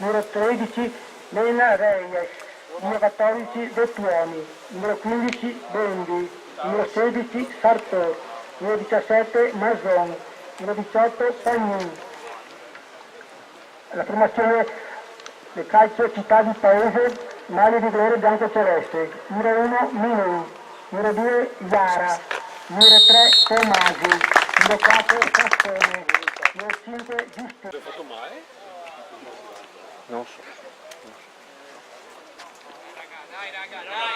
numero 13 Lena Reyes, numero 14 Vettuoni, numero 15 Bendi, numero 16 Sartor, numero 17 Mason, numero 18 Pagnin. La formazione del calcio città di Paese, maglia di colore bianco-celeste, numero 1 Minui, numero 2 Iara, numero 3 Tomasi, numero 4 Sassone, numero 5 Giusto. Hai fatto mai? Non so. Dai raga, dai!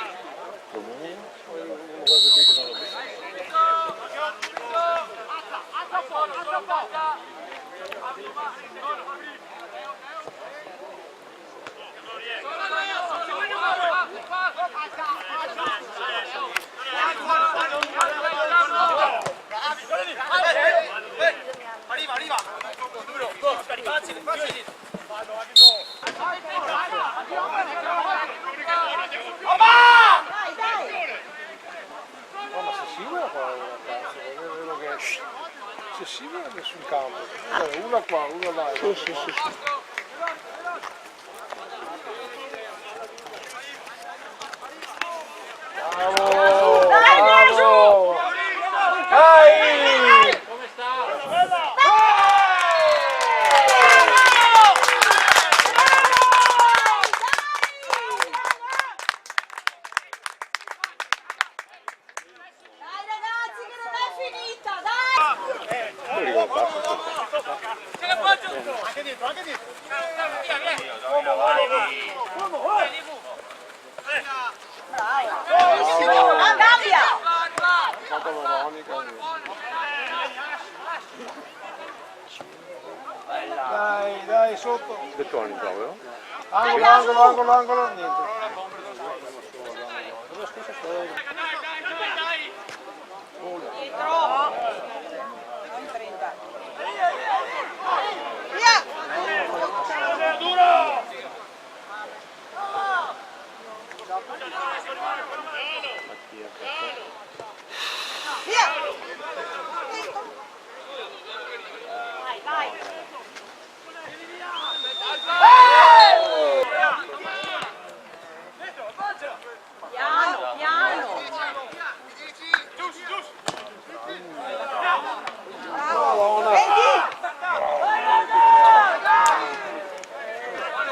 Arriva! Facile! Ma se Silvia fa una cazzo, è vero che se Silvia è sul campo, una qua, una là. Sì. Bravo! Bravo! Dai! Come sta? Anche dietro! Dai, sotto! Vettuoni proprio? Angolo, niente.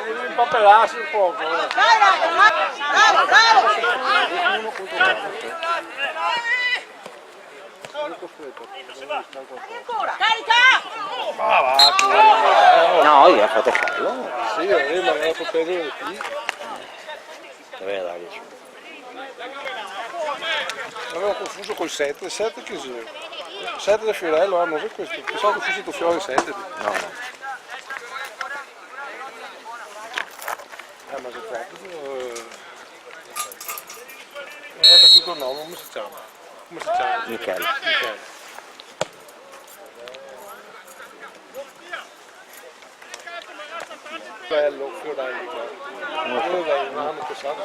Devi impappelarsi un poco. Bravo! No, io ho fatto fallo. Sì, ma aveva potuto qui. Doveva dargli su. L'avevo confuso col 7, il 7 che sì. Il 7 del Fiorello, non so questo. Pensavo che fosse tuo fiore il 7. No. Ma se proprio... non è piaciuto il nome, come si chiama? Michele. Bello, Fiorello. Dove vai? Non hanno pensato.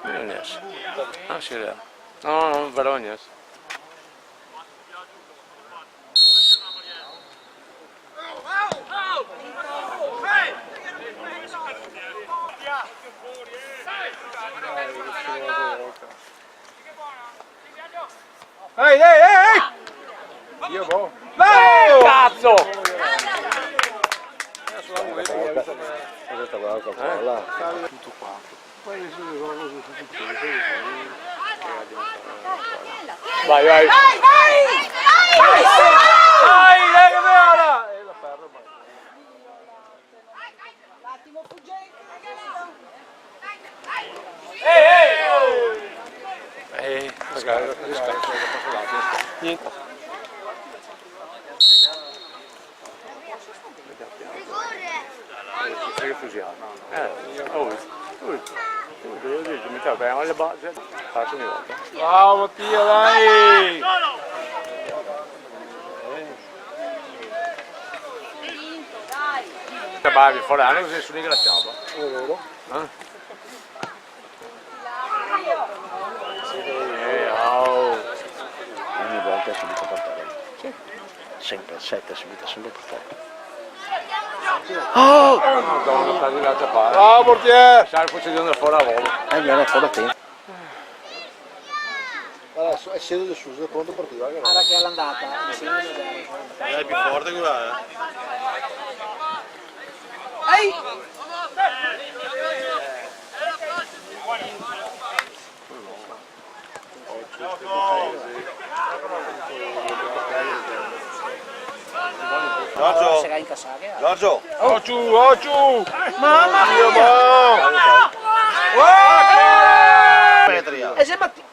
Verognes. Ah, sì, è. No, Verognes. Ehi! Io boh! Cazzo! Tutto qua. Poi sono cose tutte Vai! Dai, che bella! E la ferro mai. l'attimo fuggente. Niente. guarda che fusiano. Devo dire, mi sta bene alle base, faccio ogni volta. Bravo Mattia, dai! Bravi, fuori anno così nessuno ringraziava. È vero? Ogni volta è subito per terra. Sì. Sempre, 7 subito, sempre per terra. Oh! Madonna, sta arrivata a fare. Bravo portiere! Sai, poi c'è di andare fuori a volo. Viene fuori da tempo. Adesso è sedo di Suso, è pronto per partire. Guarda che è all'andata. È più forte quella, Ehi! Giorgio! Se la incassare. Giorgio! Occiu! Mamma Dio mia! buono! Metria! E se Mattia...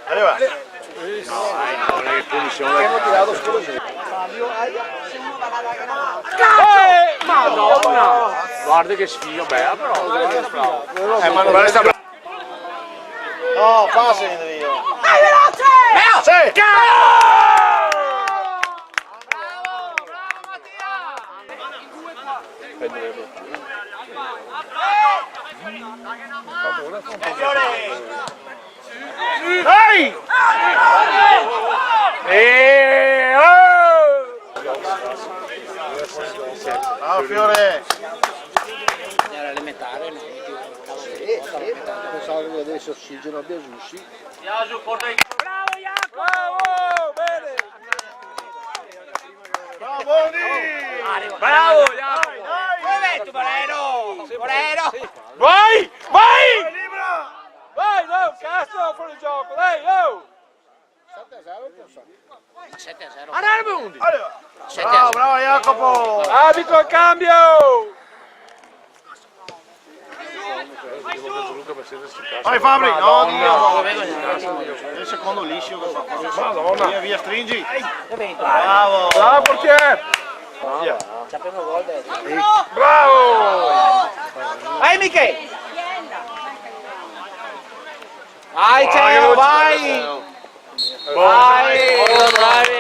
Arriva! Non è che punizione. Abbiamo tirato scusa. Madonna! Guarda che sfiga, bella però. Ma non Guarda sta brava. No, passa io! Dai, veloce! Sì! Dai! Ciao Fiore! Era elementare, no? Pensavo che avesse ossigeno a Biasussi. Bravo Jacopo! Bene! Bravo Boni! Bravo Jacopo! Veneto, Moreno! Vai! Vai! Libera! Vai, no, cazzo, fuori gioco, dai, oh! 7-0. Andare Bundi! Arriva! 7-0. Bravo Jacopo! Arbitro al cambio! Vai Fabri! No, Madonna. Dio! Il secondo liscio che fa. Madonna! Via, stringi! Veneto. Bravo! Bravo portiere! Sappiamo gol dentro. Bravo! Vai Michele! Vai Teo, vai! Vai!